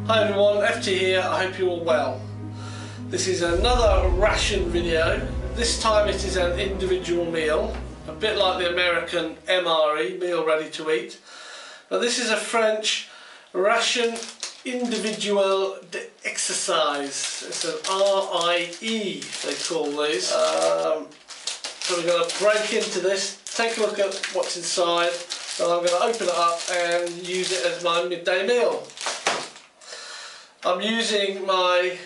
Hi everyone, FT here, I hope you're all well. This is another ration video. This time it is an individual meal, a bit like the American R.I.E, meal ready to eat. But this is a French Ration Individuelle exercise. It's an R.I.E they call these. So we're going to break into this, take a look at what's inside, and I'm going to open it up and use it as my midday meal. I'm using my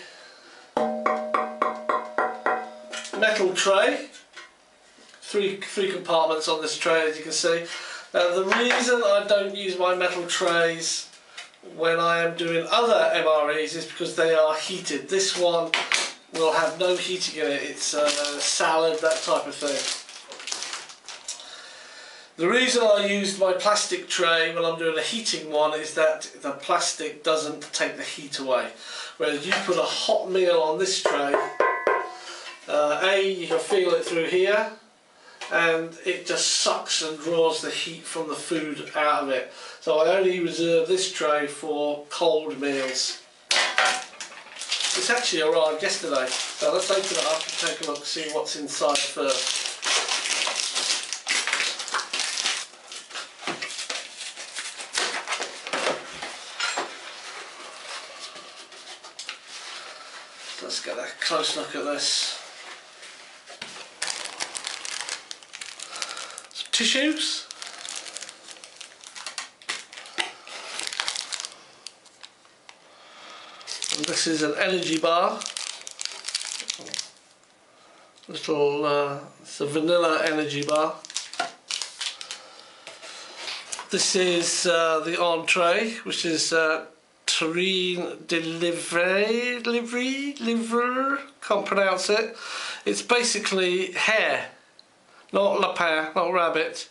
metal tray, three compartments on this tray as you can see. Now the reason I don't use my metal trays when I am doing other MREs is because they are heated. This one will have no heating in it, it's salad, that type of thing. The reason I used my plastic tray when I'm doing a heating one is that the plastic doesn't take the heat away. Whereas you put a hot meal on this tray, you can feel it through here, and it just sucks and draws the heat from the food out of it. So I only reserve this tray for cold meals. This actually arrived yesterday, so let's open it up and take a look, see what's inside first. Let's get a close look at this. Some tissues. And this is an energy bar. Little, it's a vanilla energy bar. This is the entree, which is terrine de liver, can't pronounce it. It's basically hare, not lapin, not rabbit.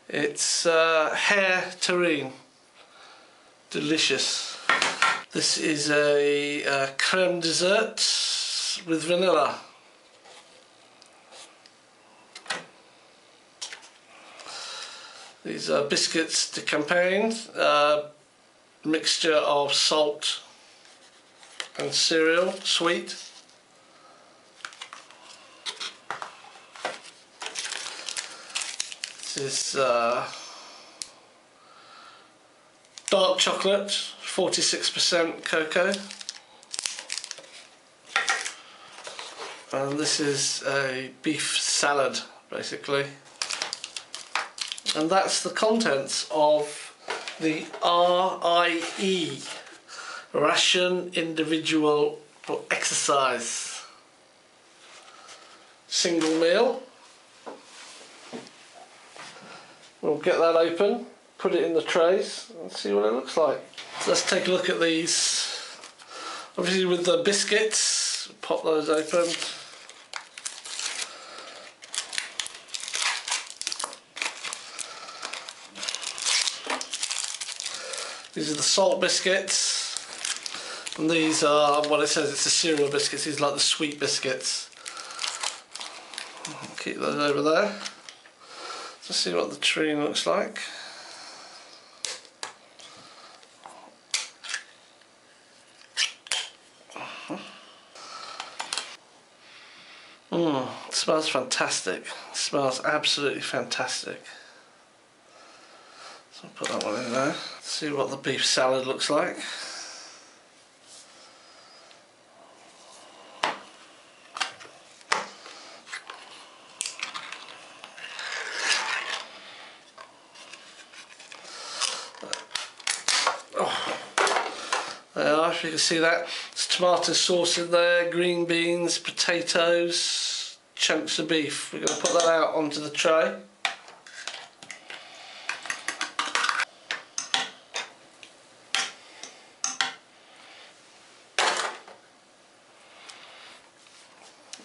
It's hare terrine, delicious. This is a creme dessert with vanilla. These are biscuits de campagne. Mixture of salt and cereal, sweet. This is dark chocolate, 46% cocoa. And this is a beef salad, basically. And that's the contents of the R.I.E, Ration Individuelle exercise. Single meal. We'll get that open, put it in the trays and see what it looks like. So let's take a look at these. Obviously with the biscuits, pop those open. These are the salt biscuits, and these are, well, it says it's the cereal biscuits, these are like the sweet biscuits. I'll keep those over there. Let's see what the terrine looks like. It smells fantastic. It smells absolutely fantastic. So I'll put that one in there. See what the beef salad looks like. Oh, there are, if you can see that. There's tomato sauce in there, green beans, potatoes, chunks of beef. We're going to put that out onto the tray.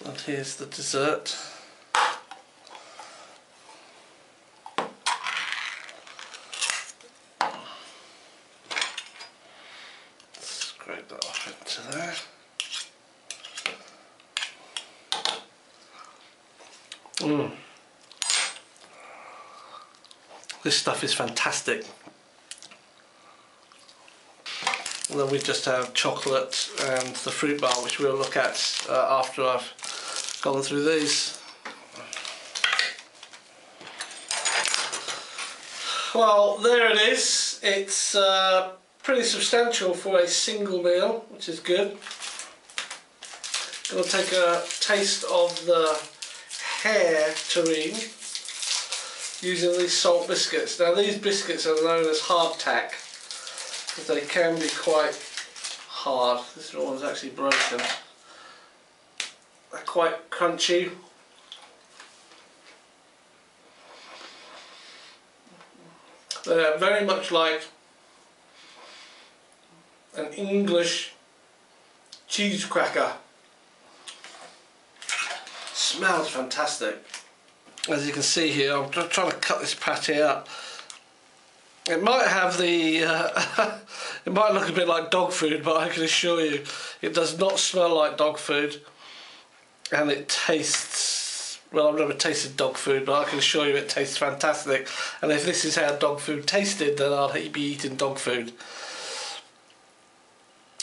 And here's the dessert. Scrape that off into there. This stuff is fantastic. And then we just have chocolate and the fruit bar, which we'll look at after I've gone through these. Well, there it is. It's pretty substantial for a single meal, which is good. Going to take a taste of the hair terrine using these salt biscuits. Now these biscuits are known as hardtack because they can be quite hard. This one's actually broken. They're quite crunchy. They're very much like an English cheese cracker. Smells fantastic. As you can see here, I'm just trying to cut this pate up. It might have the, it might look a bit like dog food, but I can assure you it does not smell like dog food, and it tastes, well, I've never tasted dog food, but I can assure you it tastes fantastic. And if this is how dog food tasted, then I'd be eating dog food.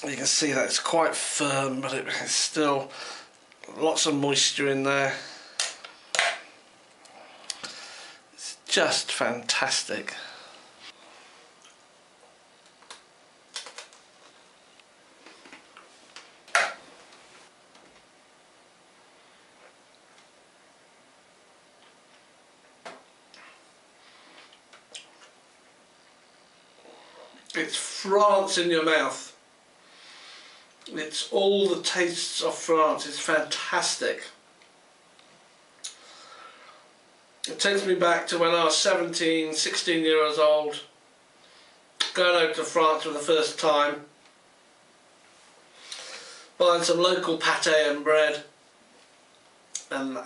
You can see that it's quite firm, but it's still lots of moisture in there. It's just fantastic. It's France in your mouth. It's all the tastes of France. It's fantastic. It takes me back to when I was 17, 16 years old, going over to France for the first time, buying some local pate and bread, and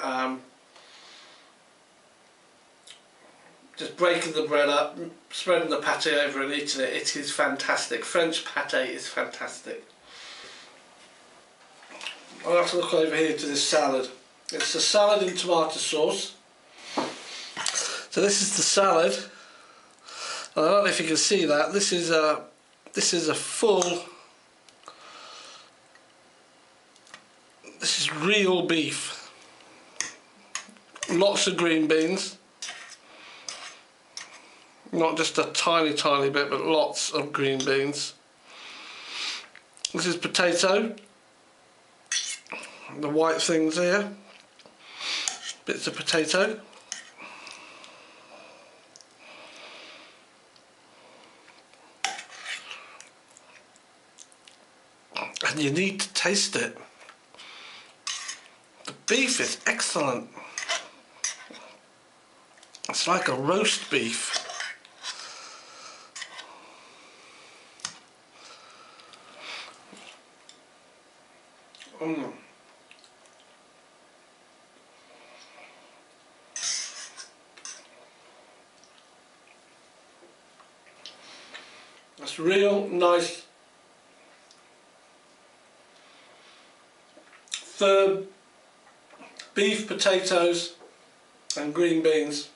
just breaking the bread up, spreading the pate over and eating it. It is fantastic. French pate is fantastic. I'll have to look over here to this salad. It's a salad in tomato sauce. So this is the salad. I don't know if you can see that. This is a full. This is real beef. Lots of green beans. Not just a tiny bit, but lots of green beans. This is potato. The white things here, bits of potato. And you need to taste it. The beef is excellent. It's like a roast beef. It's real nice, firm beef, potatoes and green beans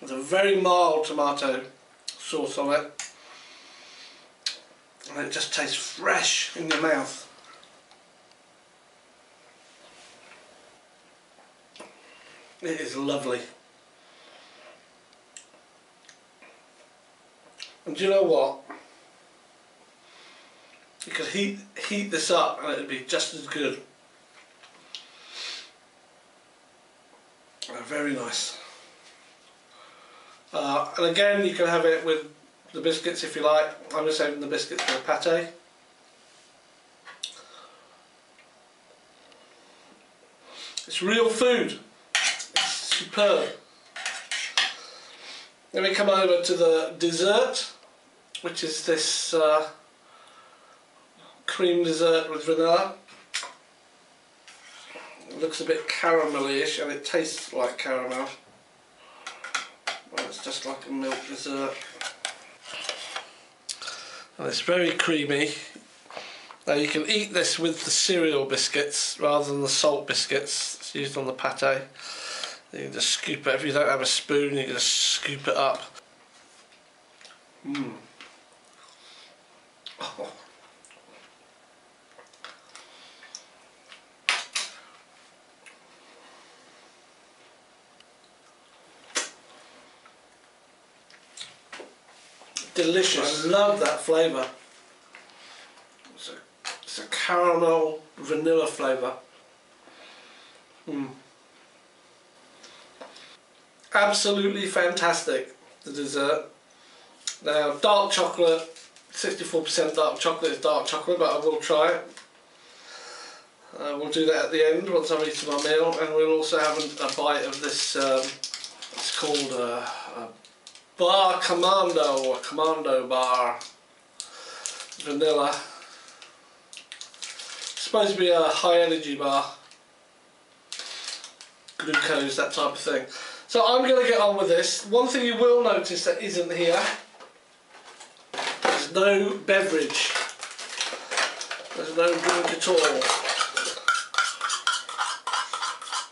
with a very mild tomato sauce on it, and it just tastes fresh in your mouth. It is lovely. And do you know what? You could heat this up and it would be just as good. Very nice. And again, you can have it with the biscuits if you like. I'm just saving the biscuits for the pate. It's real food. It's superb. Then we come over to the dessert, which is this cream dessert with vanilla. It looks a bit caramelly-ish and it tastes like caramel. Well, it's just like a milk dessert. And it's very creamy. Now you can eat this with the cereal biscuits rather than the salt biscuits that's used on the pate. You can just scoop it. If you don't have a spoon, you can just scoop it up. Mmm. Oh. Delicious. I love that flavour. It's a caramel vanilla flavour. Absolutely fantastic, the dessert. Now, dark chocolate, 64% dark chocolate is dark chocolate, but I will try it. We'll do that at the end once I've eaten my meal, and we'll also have a bite of this, it's called a bar commando, or commando bar. Vanilla. It's supposed to be a high energy bar. Glucose, that type of thing. So I'm going to get on with this. One thing you will notice that isn't here, there's no beverage. There's no drink at all.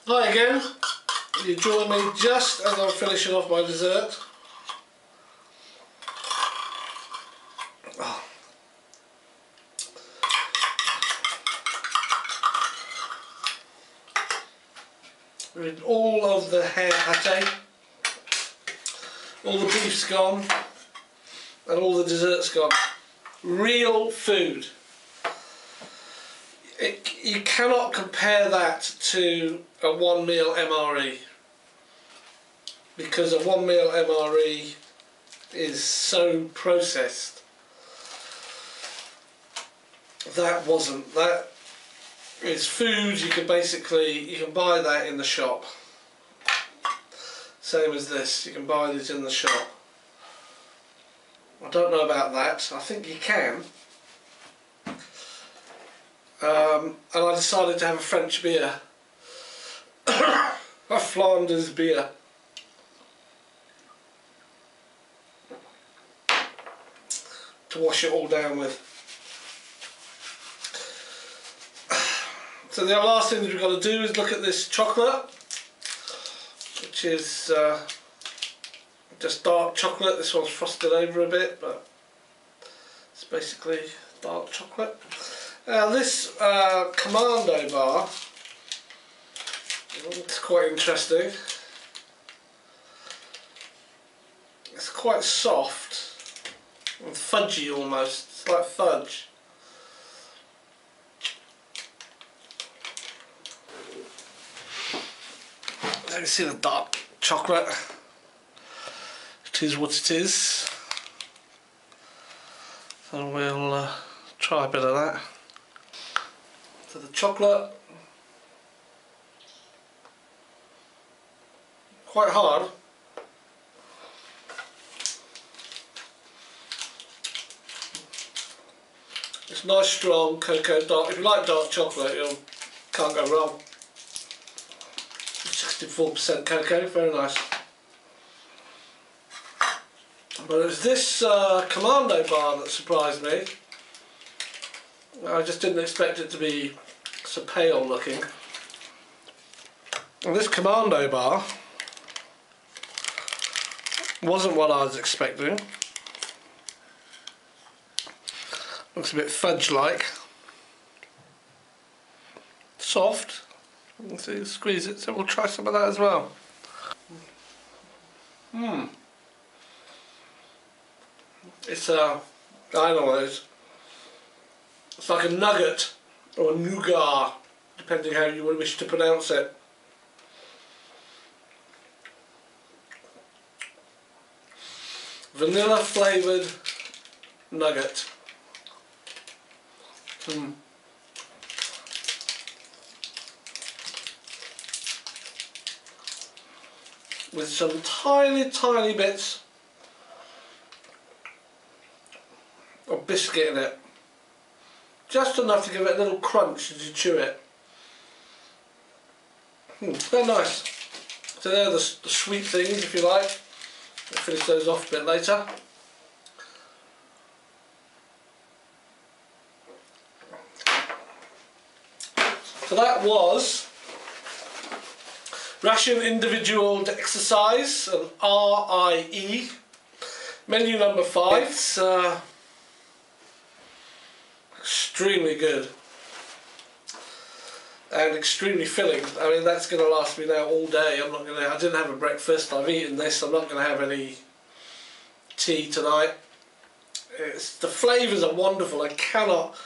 Hi again. You join me just as I'm finishing off my dessert. With all of the hair pate, all the beef's gone, and all the dessert's gone. Real food. You cannot compare that to a one meal MRE, because a one meal MRE is so processed. That wasn't. That is food. You can buy that in the shop. Same as this, you can buy this in the shop. I don't know about that. I think you can. And I decided to have a French beer, a Flanders beer. To wash it all down with. So the last thing that we've got to do is look at this chocolate, which is just dark chocolate. This one's frosted over a bit, but it's basically dark chocolate. Now this commando bar, it's quite interesting. It's quite soft and fudgy almost. It's like fudge. You can see the dark chocolate. It is what it is. So we'll try a bit of that. So the chocolate, quite hard. It's nice strong cocoa dark. If you like dark chocolate, you can't go wrong. 64% cocoa, very nice. But it was this commando bar that surprised me. I just didn't expect it to be so pale looking. And this commando bar wasn't what I was expecting. Looks a bit fudge-like. Soft. You can see, squeeze it, so we'll try some of that as well. It's I don't know what it is. It's like a nugget or a nougat, depending how you wish to pronounce it. Vanilla flavoured nugget. With some tiny bits of biscuit in it. Just enough to give it a little crunch as you chew it. They're nice. So they're the sweet things, if you like. I'll finish those off a bit later. So that was Ration Individuelle exercise, an R.I.E. Menu number 5. It's extremely good and extremely filling. I mean, that's going to last me now all day. I didn't have a breakfast. I've eaten this. I'm not going to have any tea tonight. The flavours are wonderful. I cannot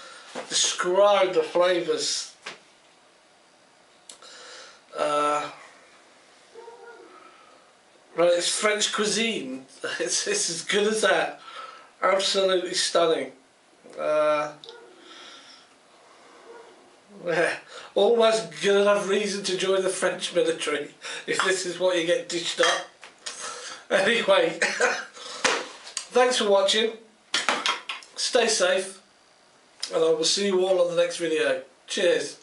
describe the flavours. Right, it's French cuisine. It's as good as that. Absolutely stunning. Almost good enough reason to join the French military if this is what you get dished up. Anyway, thanks for watching. Stay safe, and I will see you all on the next video. Cheers.